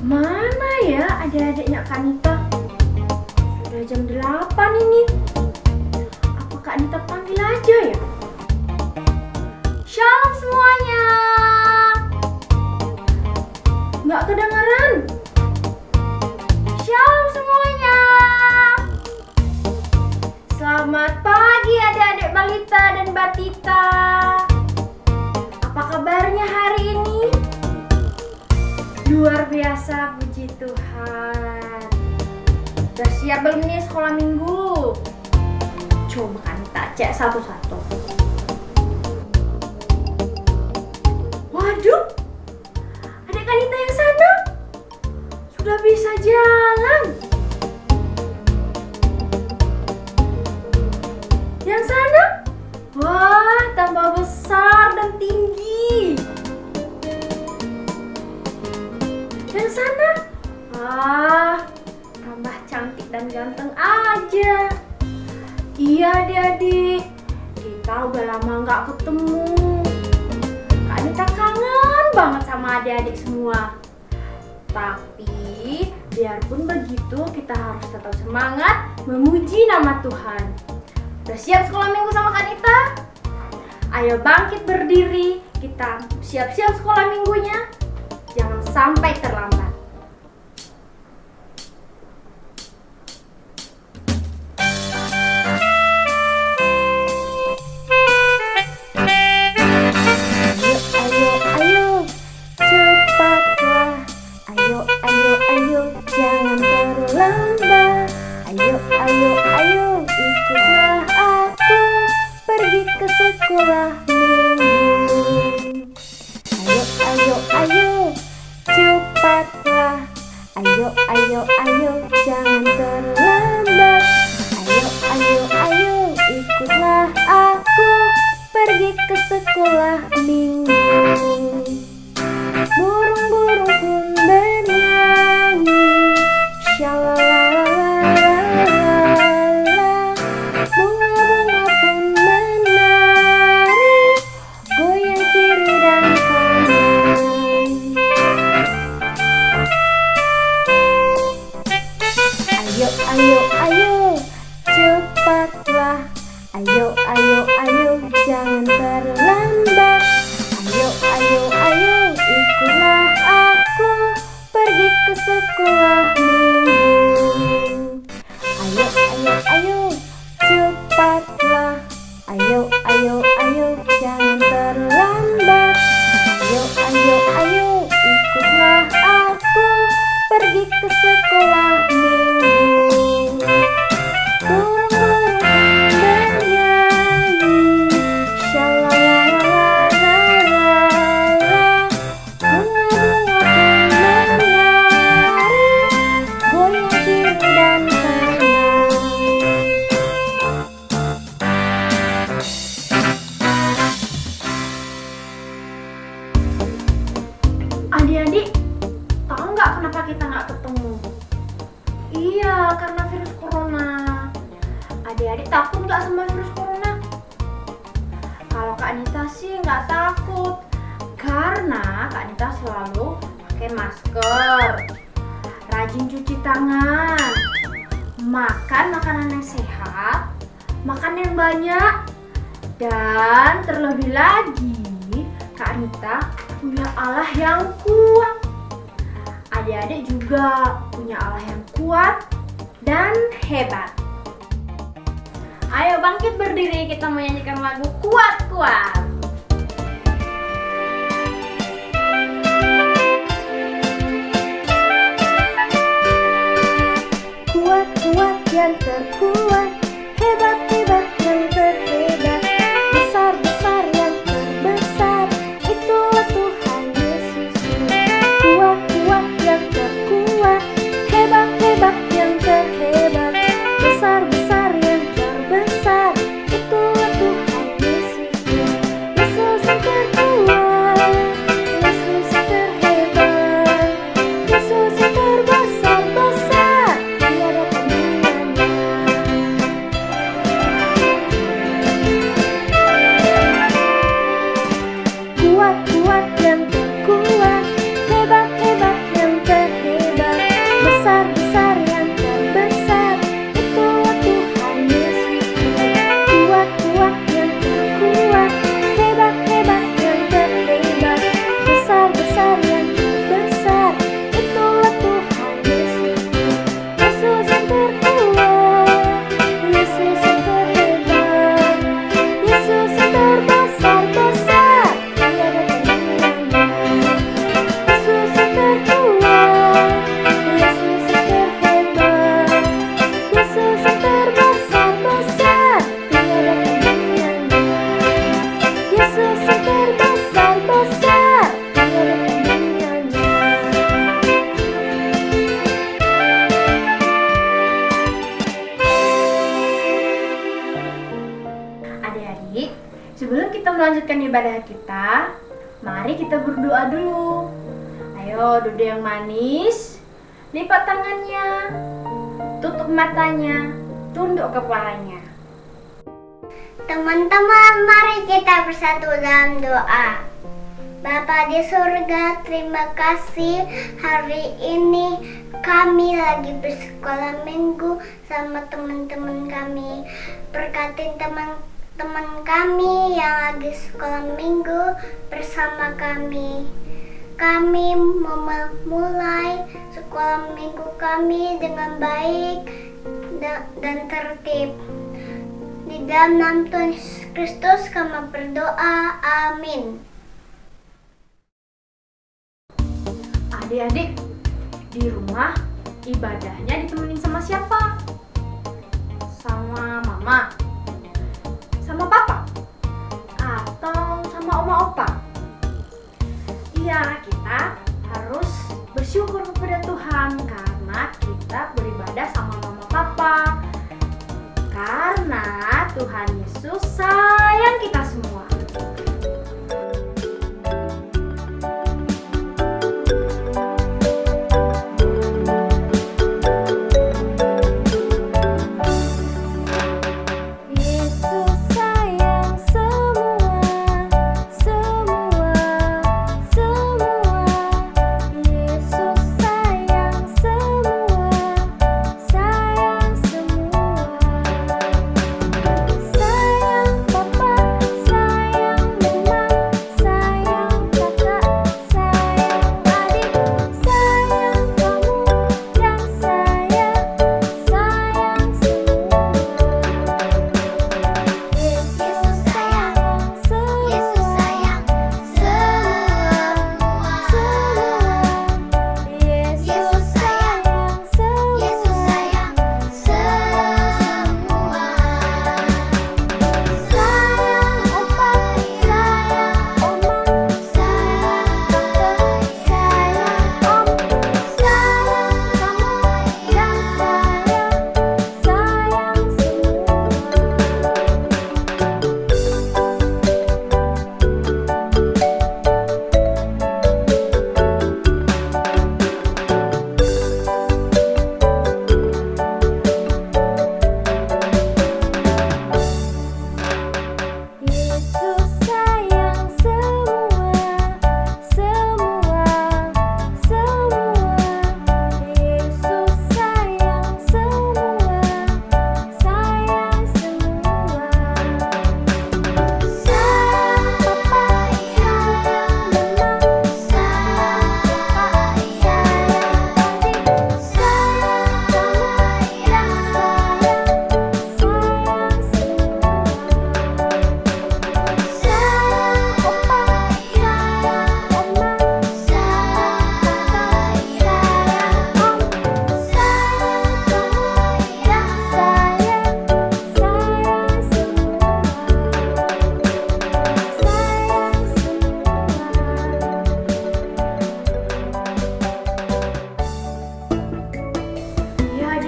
Mana ya adik-adiknya Kak Nita? Sudah jam 8 ini. Apa Kak Nita panggil aja ya? Shalom semuanya. Nggak kedengeran. Shalom semuanya. Selamat pagi adik-adik balita dan batita. Apa kabarnya hari ini? Luar biasa, puji Tuhan. Udah siap belum nih sekolah minggu? Coba kan kita cek satu-satu. Waduh, adik Kanita yang sana sudah bisa jalan. Yang sana, wah tambah besar dan tinggi. Yang sana, tambah cantik dan ganteng aja. Iya adik-adik, kita udah lama nggak ketemu. Kak Anita kangen banget sama adik-adik semua. Tapi biarpun begitu, kita harus tetap semangat memuji nama Tuhan. Udah siap sekolah minggu sama Kak Anita? Ayo bangkit berdiri, kita siap-siap sekolah minggunya. Jangan sampai terlambat. Ayo, cepatlah. Ayo, jangan terlambat. Ayo, ikutlah aku pergi ke sekolah minggu. Ayo, cepatlah. Ayo, jangan terlambat. Ayo, ikutlah aku pergi ke sekolah minggu. Burung-burung pun bernyanyi, shalalalalala. Bunga-bunga pun menari, goyang kiri dan kanan. Ayo, cepatlah. Ayo, jangan terlambat. Ayo, ikutlah aku pergi ke sekolah minggu. Ayo, cepatlah. Ayo, jangan terlambat. Ayo, ikutlah aku pergi ke sekolah minggu. Burung-burung bernyanyi, shalalalalala. Bunga-bunga pun menari, goyang kiri dan kanan. Adik-adik, tahu nggak kenapa kita nggak ketemu? Iya, karena virus corona. Adik-adik takut nggak sama virus corona? Kalau Kak Anita sih nggak takut, karena Kak Anita selalu pakai masker, rajin cuci tangan, makan makanan yang sehat, makan yang banyak, dan terlebih lagi Kak Anita punya Allah yang kuat. Adik-adik juga punya Allah yang kuat dan hebat. Ayo bangkit berdiri, kita menyanyikan lagu Kuat-Kuat. Kuat-kuat yang terkuat, hebat-hebat yang terhebat, besar-besar yang terbesar, itulah Tuhan Yesusku. Kuat-kuat yang terkuat, hebat-hebat yang terhebat, besar-besar yang terbesar, itulah Tuhan Yesusku. Yesus yang terkuat, Yesus yang terhebat, Yesus yang terbesar-besar, tiada tandingannya. melanjutkan ibadah kita, mari kita berdoa dulu. Ayo, duduk yang manis, lipat tangannya, tutup matanya, tunduk kepalanya. Teman-teman, mari kita bersatu dalam doa. Bapa di surga, terima kasih hari ini kami lagi bersekolah minggu sama teman-teman kami. Berkatin teman-teman kami yang lagi sekolah minggu bersama kami. Kami memulai sekolah minggu kami dengan baik dan tertib. Di dalam nama Tuhan Yesus Kristus kami berdoa, amin. Adik-adik, di rumah ibadahnya ditemenin sama siapa? Sama mama? Sama papa? Atau sama oma opa? Iya, kita harus bersyukur kepada Tuhan karena kita beribadah sama mama papa. Karena Tuhan Yesus sayang kita semua.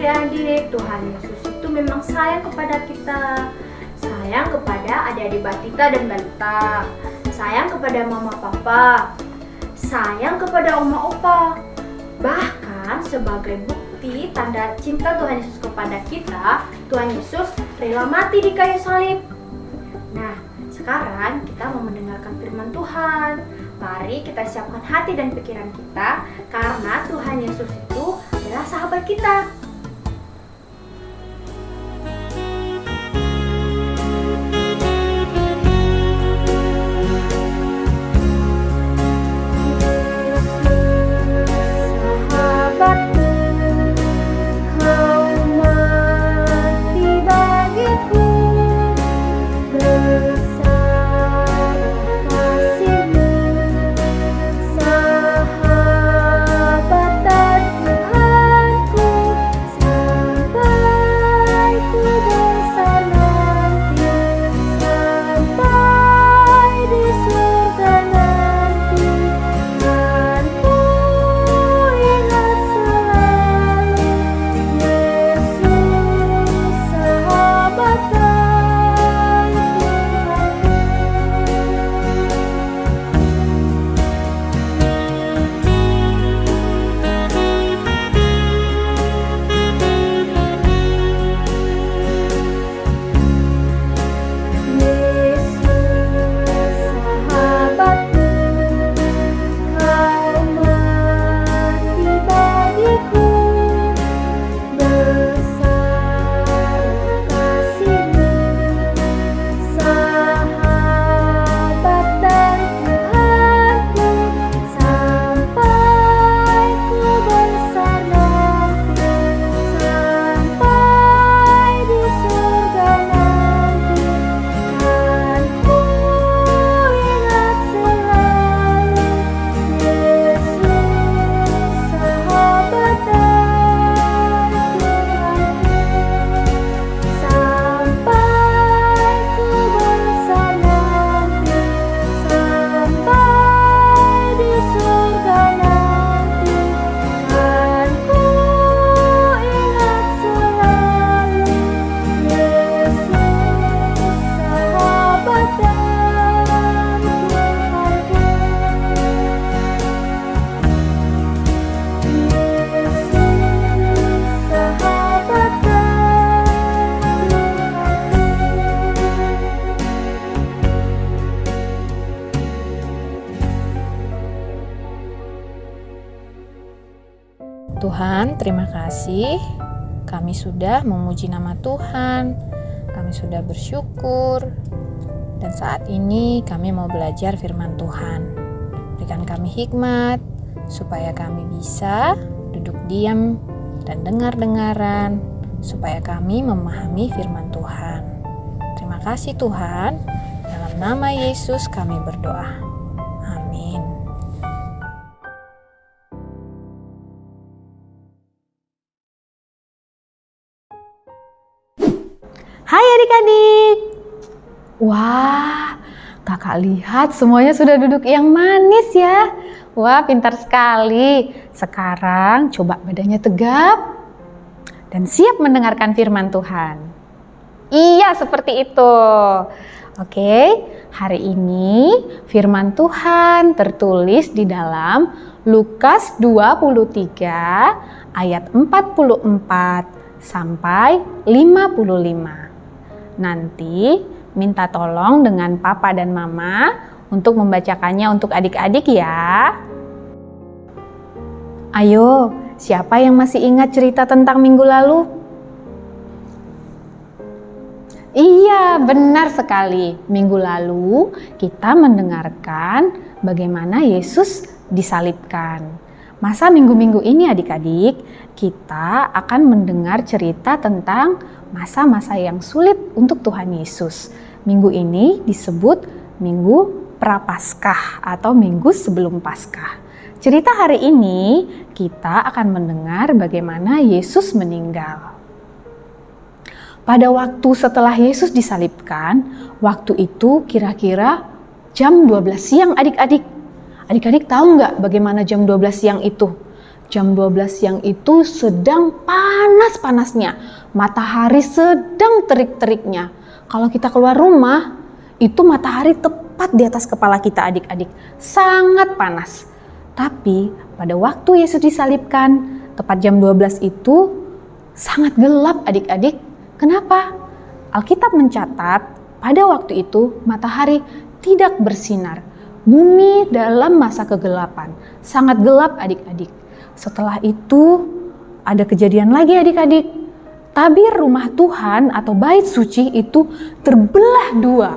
Adik-adik, Tuhan Yesus itu memang sayang kepada kita. Sayang kepada adik-adik Batita dan Balita. Sayang kepada mama papa. Sayang kepada oma opa. Bahkan sebagai bukti tanda cinta Tuhan Yesus kepada kita, Tuhan Yesus rela mati di kayu salib. Nah, sekarang kita mau mendengarkan firman Tuhan. Mari kita siapkan hati dan pikiran kita, karena Tuhan Yesus itu adalah sahabat kita. Sahabat dan Tuhanku, Tuhan, terima kasih. Kami sudah memuji nama Tuhan. Kami sudah bersyukur. Dan saat ini kami mau belajar firman Tuhan. Berikan kami hikmat supaya kami bisa duduk diam dan dengar-dengaran supaya kami memahami firman Tuhan. Terima kasih Tuhan. Dalam nama Yesus kami berdoa. Amin. Hai adik-adik. Wah, kakak lihat semuanya sudah duduk yang manis ya. Wah, pintar sekali. Sekarang coba badannya tegap dan siap mendengarkan firman Tuhan. Iya, seperti itu. Oke, hari ini firman Tuhan tertulis di dalam Lukas 23 ayat 44 sampai 55. Nanti minta tolong dengan papa dan mama untuk membacakannya untuk adik-adik ya. Ayo, siapa yang masih ingat cerita tentang minggu lalu? Iya, benar sekali. Minggu lalu kita mendengarkan bagaimana Yesus disalibkan. Masa minggu-minggu ini adik-adik, kita akan mendengar cerita tentang masa-masa yang sulit untuk Tuhan Yesus. Minggu ini disebut Minggu Prapaskah atau Minggu sebelum Paskah. Cerita hari ini kita akan mendengar bagaimana Yesus meninggal. Pada waktu setelah Yesus disalibkan, waktu itu kira-kira jam 12 siang adik-adik. Adik-adik tahu nggak bagaimana jam 12 siang itu? Jam 12 siang itu sedang panas-panasnya. Matahari sedang terik-teriknya. Kalau kita keluar rumah, itu matahari tepat di atas kepala kita adik-adik. Sangat panas. Tapi pada waktu Yesus disalibkan, tepat jam 12 itu sangat gelap adik-adik. Kenapa? Alkitab mencatat pada waktu itu matahari tidak bersinar. Bumi dalam masa kegelapan. Sangat gelap adik-adik. Setelah itu ada kejadian lagi adik-adik. Tabir rumah Tuhan atau bait suci itu terbelah dua.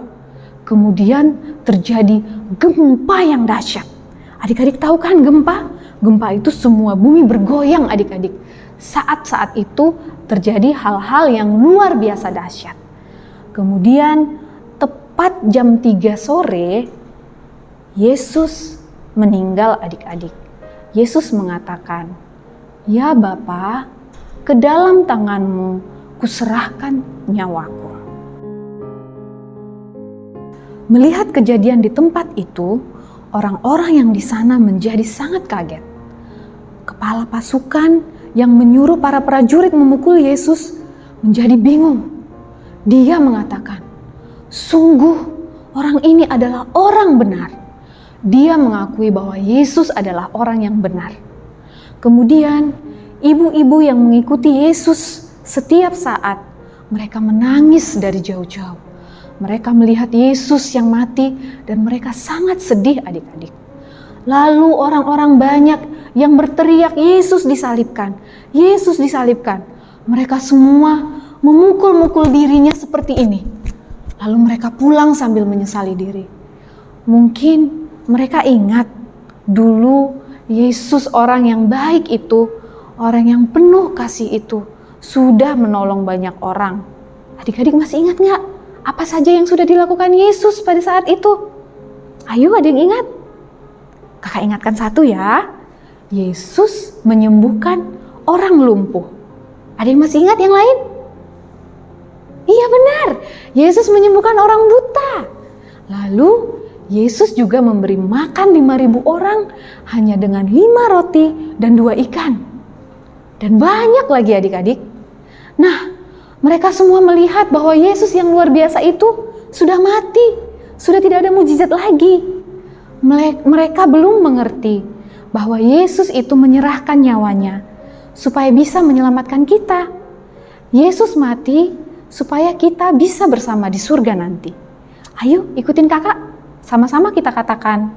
Kemudian terjadi gempa yang dahsyat. Adik-adik tahu kan gempa? Gempa itu semua bumi bergoyang adik-adik. Saat-saat itu terjadi hal-hal yang luar biasa dahsyat. Kemudian tepat jam 3 sore Yesus meninggal adik-adik. Yesus mengatakan, "Ya Bapa, ke dalam tangan-Mu kuserahkan nyawaku." Melihat kejadian di tempat itu, orang-orang yang di sana menjadi sangat kaget. Kepala pasukan yang menyuruh para prajurit memukul Yesus menjadi bingung. Dia mengatakan, "Sungguh orang ini adalah orang benar." Dia mengakui bahwa Yesus adalah orang yang benar. Kemudian ibu-ibu yang mengikuti Yesus setiap saat, mereka menangis dari jauh-jauh. Mereka melihat Yesus yang mati dan mereka sangat sedih adik-adik. Lalu orang-orang banyak yang berteriak, "Yesus disalibkan, Yesus disalibkan." Mereka semua memukul-mukul dirinya seperti ini. Lalu mereka pulang sambil menyesali diri. Mungkin mereka ingat dulu Yesus orang yang baik itu, orang yang penuh kasih itu, sudah menolong banyak orang. Adik-adik masih ingat nggak apa saja yang sudah dilakukan Yesus pada saat itu? Ayo ada yang ingat? Kakak ingatkan satu ya. Yesus menyembuhkan orang lumpuh. Ada yang masih ingat yang lain? Iya benar, Yesus menyembuhkan orang buta. Lalu Yesus juga memberi makan 5.000 orang hanya dengan 5 roti dan 2 ikan. Dan banyak lagi adik-adik. Nah, mereka semua melihat bahwa Yesus yang luar biasa itu sudah mati. Sudah tidak ada mujizat lagi. Mereka belum mengerti bahwa Yesus itu menyerahkan nyawanya supaya bisa menyelamatkan kita. Yesus mati supaya kita bisa bersama di surga nanti. Ayo ikutin kakak. Sama-sama kita katakan,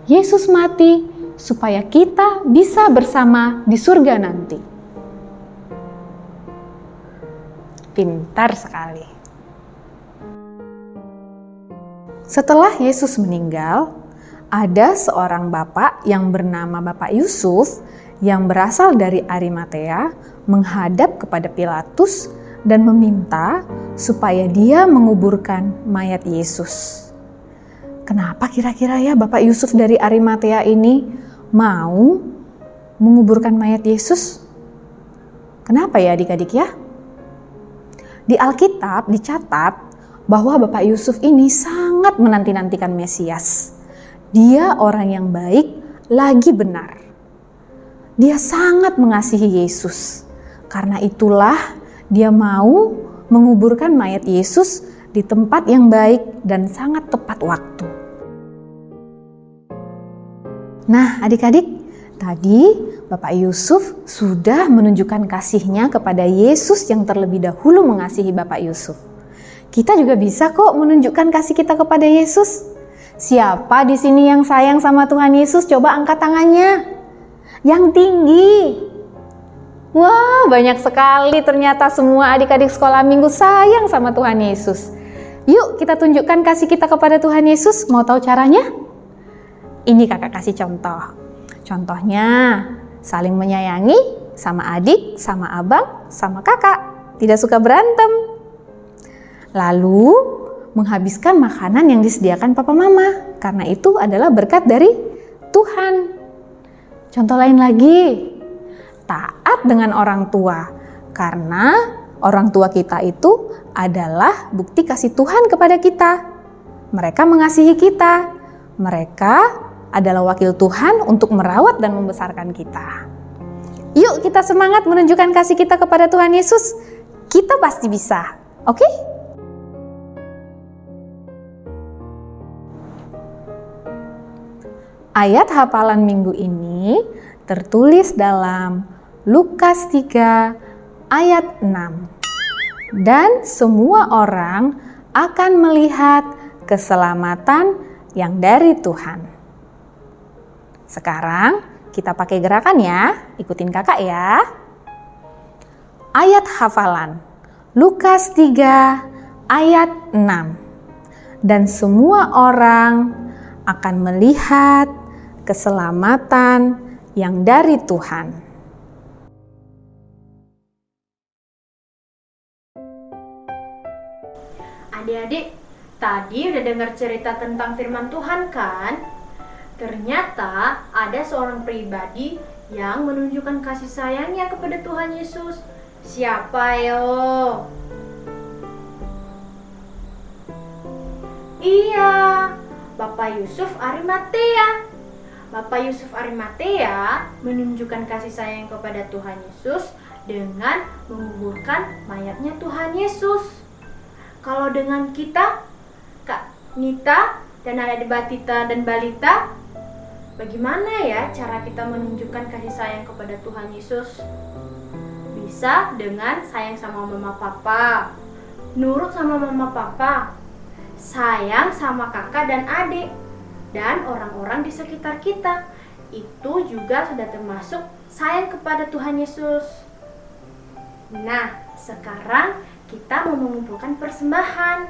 Yesus mati supaya kita bisa bersama di surga nanti. Pintar sekali. Setelah Yesus meninggal, ada seorang bapak yang bernama Bapak Yusuf yang berasal dari Arimatea menghadap kepada Pilatus dan meminta supaya dia menguburkan mayat Yesus. Kenapa kira-kira ya Bapak Yusuf dari Arimatea ini mau menguburkan mayat Yesus? Kenapa ya adik-adik ya? Di Alkitab dicatat bahwa Bapak Yusuf ini sangat menanti-nantikan Mesias. Dia orang yang baik, lagi benar. Dia sangat mengasihi Yesus. Karena itulah dia mau menguburkan mayat Yesus di tempat yang baik dan sangat tepat waktu. Nah, adik-adik, tadi Bapak Yusuf sudah menunjukkan kasihnya kepada Yesus yang terlebih dahulu mengasihi Bapak Yusuf. Kita juga bisa kok menunjukkan kasih kita kepada Yesus. Siapa di sini yang sayang sama Tuhan Yesus? Coba angkat tangannya. Yang tinggi. Wah, banyak sekali ternyata semua adik-adik sekolah minggu sayang sama Tuhan Yesus. Yuk kita tunjukkan kasih kita kepada Tuhan Yesus. Mau tahu caranya? Ini kakak kasih contoh. Contohnya, saling menyayangi sama adik, sama abang, sama kakak. Tidak suka berantem. Lalu menghabiskan makanan yang disediakan papa mama, karena itu adalah berkat dari Tuhan. Contoh lain lagi, taat dengan orang tua, karena orang tua kita itu adalah bukti kasih Tuhan kepada kita. Mereka mengasihi kita, mereka adalah wakil Tuhan untuk merawat dan membesarkan kita. Yuk kita semangat menunjukkan kasih kita kepada Tuhan Yesus. Kita pasti bisa, oke? Ayat hafalan minggu ini tertulis dalam Lukas 3 ayat 6. Dan semua orang akan melihat keselamatan yang dari Tuhan. Sekarang kita pakai gerakan ya, ikutin kakak ya. Ayat hafalan Lukas 3 ayat 6. Dan semua orang akan melihat keselamatan yang dari Tuhan. Adik-adik, tadi udah dengar cerita tentang firman Tuhan kan? Ternyata ada seorang pribadi yang menunjukkan kasih sayangnya kepada Tuhan Yesus. Siapa yo? Iya, Bapak Yusuf Arimatea. Bapak Yusuf Arimatea menunjukkan kasih sayang kepada Tuhan Yesus dengan menguburkan mayatnya Tuhan Yesus. Kalau dengan kita, Kak Nita dan adik Batita dan Balita, bagaimana ya cara kita menunjukkan kasih sayang kepada Tuhan Yesus? Bisa dengan sayang sama mama papa, nurut sama mama papa, sayang sama kakak dan adik, dan orang-orang di sekitar kita. Itu juga sudah termasuk sayang kepada Tuhan Yesus. Nah, sekarang kita mau mengumpulkan persembahan.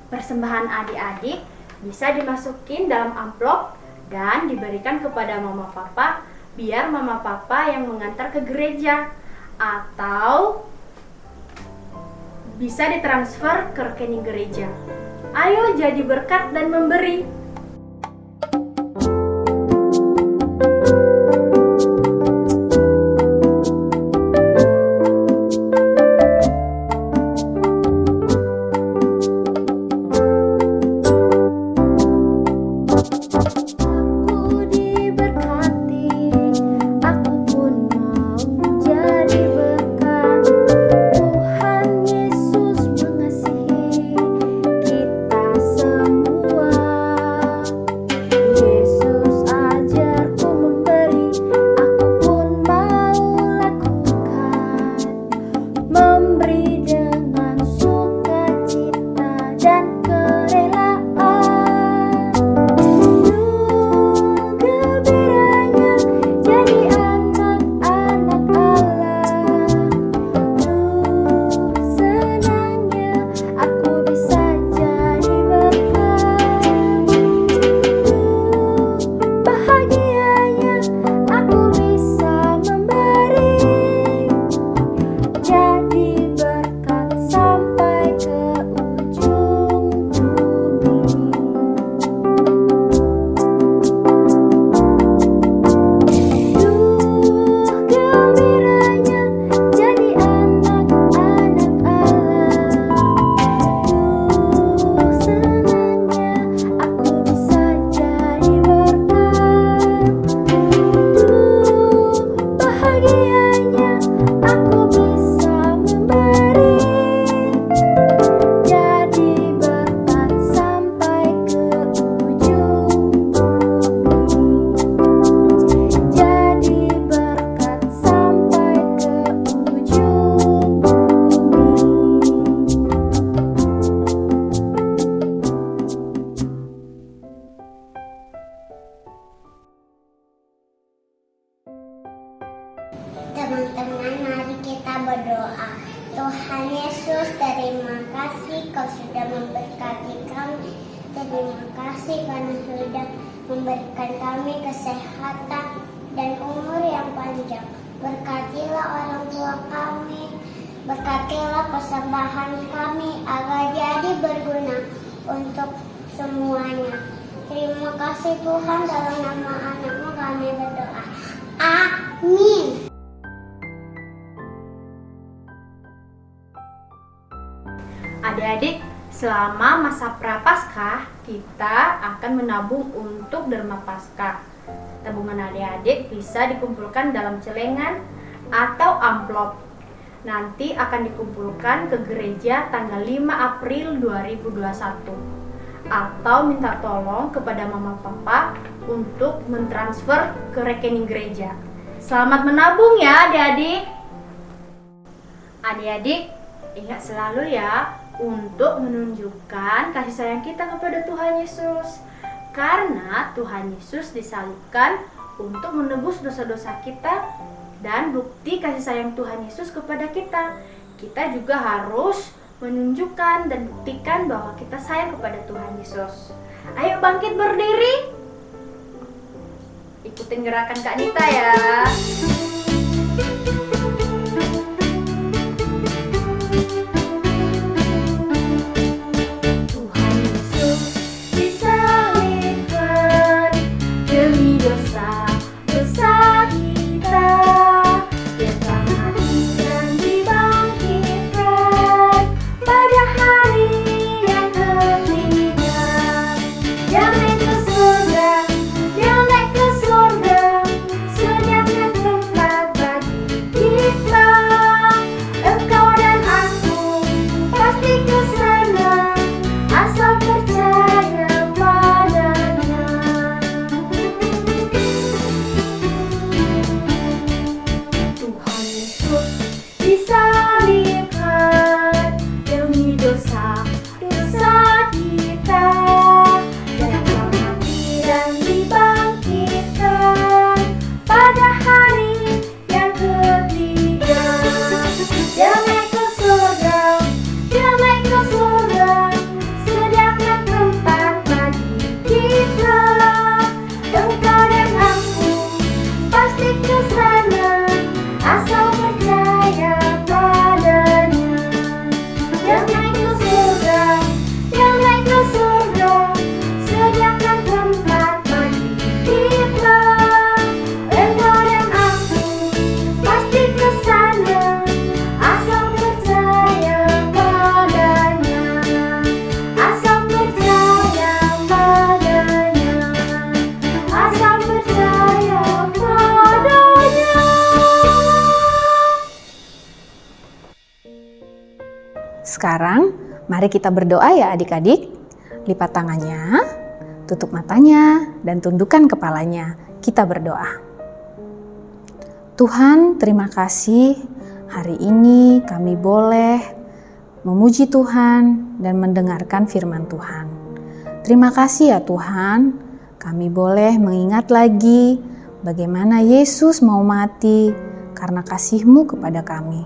Persembahan adik-adik bisa dimasukin dalam amplop dan diberikan kepada mama papa, biar mama papa yang mengantar ke gereja, atau bisa ditransfer ke rekening gereja. Ayo jadi berkat dan memberi. kita berdoa. Tuhan Yesus, terima kasih Kau sudah memberkati kami. Terima kasih karena sudah memberikan kami kesehatan dan umur yang panjang. Berkatilah orang tua kami, berkatilah persembahan kami agar jadi berguna untuk semuanya. Terima kasih Tuhan, dalam nama anak-Mu kami berdoa. Amin. Adik-adik, selama masa Prapaskah kita akan menabung untuk Derma Paskah. Tabungan adik-adik bisa dikumpulkan dalam celengan atau amplop. Nanti akan dikumpulkan ke gereja tanggal 5 April 2021. Atau minta tolong kepada mama papa untuk mentransfer ke rekening gereja. Selamat menabung ya adik-adik. Adik-adik, ingat selalu ya untuk menunjukkan kasih sayang kita kepada Tuhan Yesus. Karena Tuhan Yesus disalibkan untuk menebus dosa-dosa kita, dan bukti kasih sayang Tuhan Yesus kepada kita. Kita juga harus menunjukkan dan buktikan bahwa kita sayang kepada Tuhan Yesus. Ayo bangkit berdiri. Ikutin gerakan Kak Nita ya. Sekarang, mari kita berdoa ya adik-adik. Lipat tangannya, tutup matanya, dan tundukkan kepalanya. Kita berdoa. Tuhan, terima kasih hari ini kami boleh memuji Tuhan dan mendengarkan firman Tuhan. Terima kasih ya Tuhan, kami boleh mengingat lagi bagaimana Yesus mau mati karena kasih-Mu kepada kami.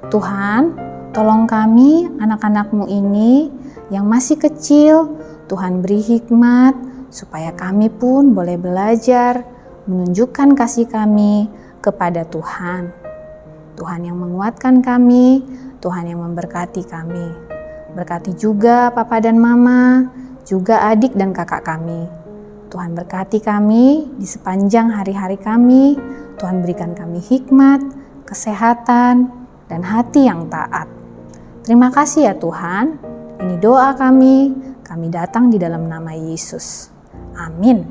Tuhan, tolong kami, anak-anak-Mu ini yang masih kecil, Tuhan beri hikmat supaya kami pun boleh belajar menunjukkan kasih kami kepada Tuhan. Tuhan yang menguatkan kami, Tuhan yang memberkati kami. Berkati juga Papa dan Mama, juga adik dan kakak kami. Tuhan berkati kami di sepanjang hari-hari kami. Tuhan berikan kami hikmat, kesehatan, dan hati yang taat. Terima kasih ya Tuhan, ini doa kami datang di dalam nama Yesus. Amin.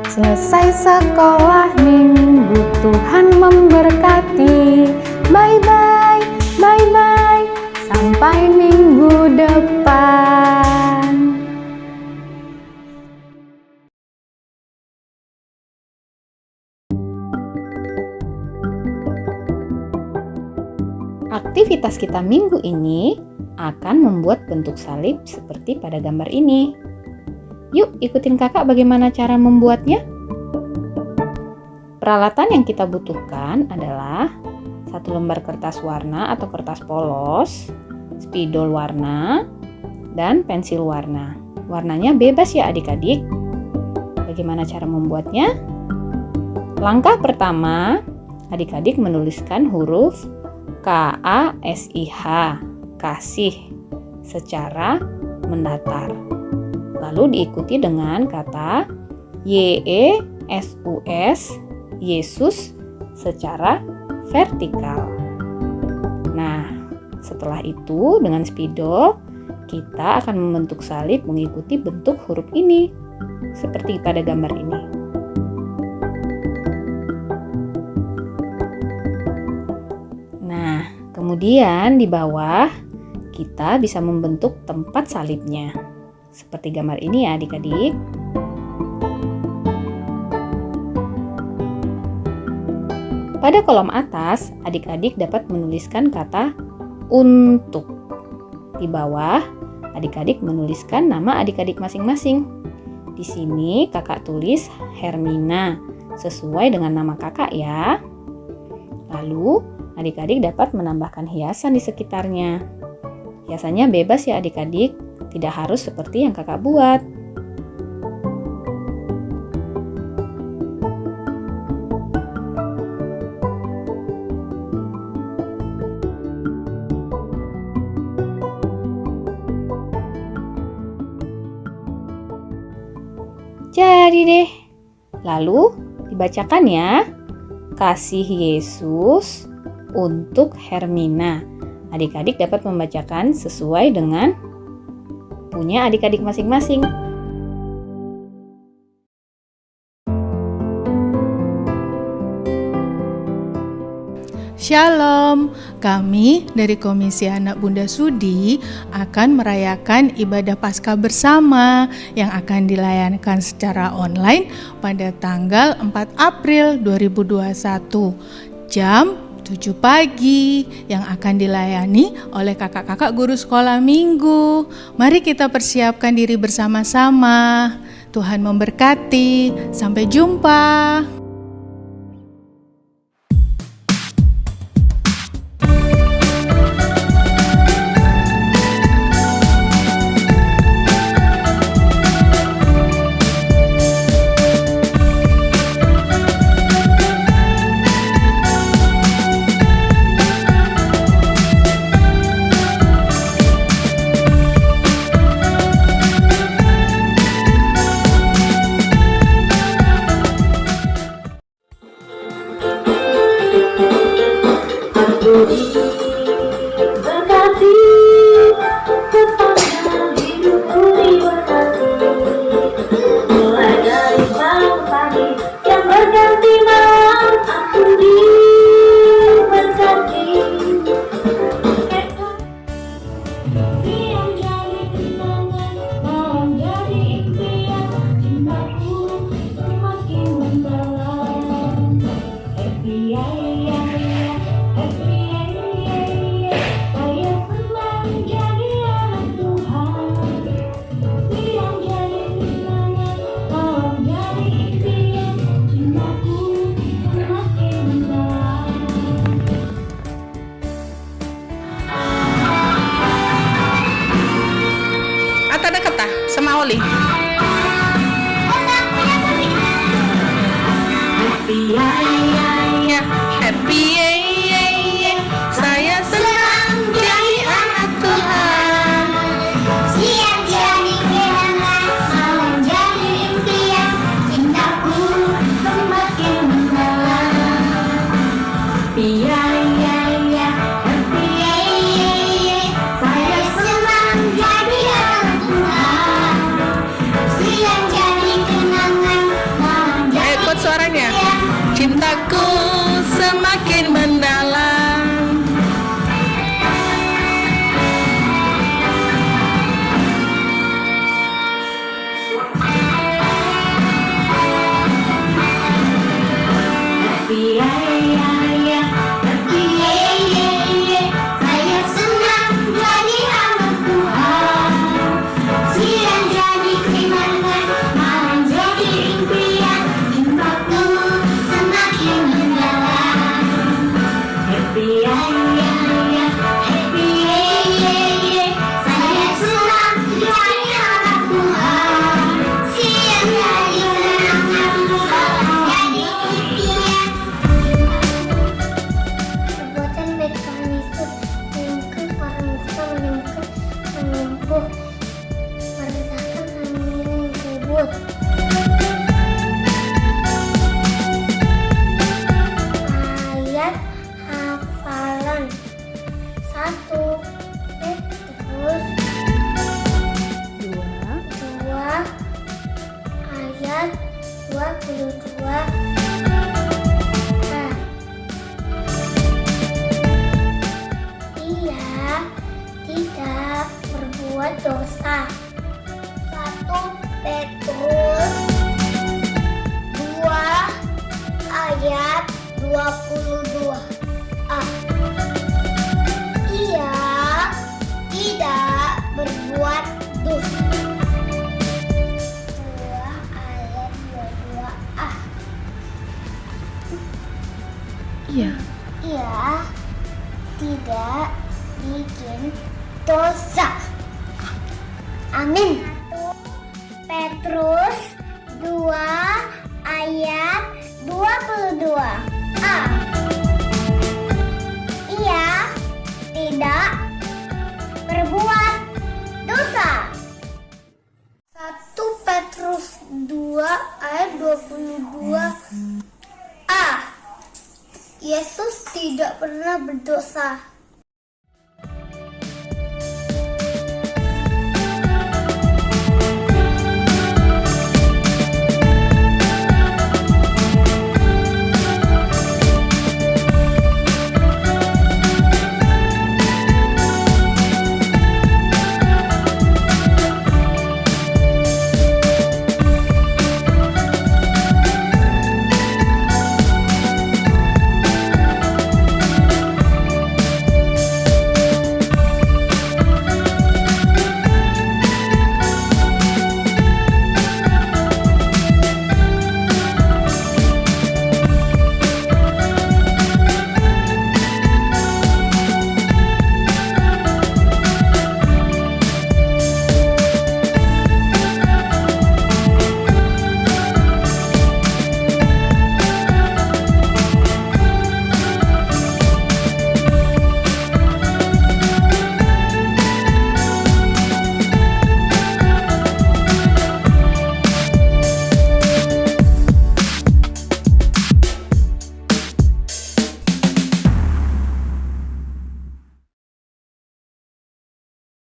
Selesai sekolah minggu, Tuhan memberkati. Bye-bye, bye-bye, sampai minggu depan. Aktivitas kita minggu ini akan membuat bentuk salib seperti pada gambar ini. Yuk ikutin kakak bagaimana cara membuatnya. Peralatan yang kita butuhkan adalah 1 lembar kertas warna atau kertas polos, spidol warna, dan pensil warna. Warnanya bebas ya adik-adik. Bagaimana cara membuatnya? Langkah pertama, adik-adik menuliskan huruf KASIH, kasih, secara mendatar. Lalu diikuti dengan kata YESUS, Yesus, secara vertikal. Nah, setelah itu dengan spidol kita akan membentuk salib mengikuti bentuk huruf ini, seperti pada gambar ini. Nah, kemudian di bawah kita bisa membentuk tempat salibnya, seperti gambar ini ya adik-adik. Pada kolom atas, adik-adik dapat menuliskan kata untuk. Di bawah, adik-adik menuliskan nama adik-adik masing-masing. Di sini kakak tulis Hermina, sesuai dengan nama kakak ya. Lalu, adik-adik dapat menambahkan hiasan di sekitarnya. Hiasannya bebas ya adik-adik, tidak harus seperti yang kakak buat. Jadi deh. Lalu dibacakan ya. Kasih Yesus untuk Hermina. Adik-adik dapat membacakan sesuai dengan punya adik-adik masing-masing. Shalom, kami dari Komisi Anak Bunda Sudi akan merayakan ibadah Paskah bersama yang akan dilayankan secara online pada tanggal 4 April 2021 jam 7 pagi yang akan dilayani oleh kakak-kakak guru sekolah minggu. Mari kita persiapkan diri bersama-sama. Tuhan memberkati. Sampai jumpa. Ata deket ah sama Oli. Happy ya ya, happy ya ya, saya senang jadi anak Tuhan. Siap jadi kenangan, malam jadi impian, cintaku semakin mendalam. Happy ya ya ya, Happy ya ya ya, saya senang jadi anak Tuhan. Siap jadi kenangan, malam jadi ikut suaranya. impian. Cintaku semakin mendalam. Happy ya ya ya, Happy ya ya ya, saya senang jadi anak Tuhan. Siang jadi kenangan, malam jadi impian, cintaku semakin 22. A. Ia tidak berbuat dosa. 1 Petrus 2 ayat 22. A. Ia tidak berbuat dosa. 2 ayat 22a. Iya. Ia tidak bikin dosa. Amin. 1 Petrus 2 ayat 22. A. Ia tidak berbuat dosa. 1 Petrus 2 ayat 22. A. Yesus tidak pernah berdosa.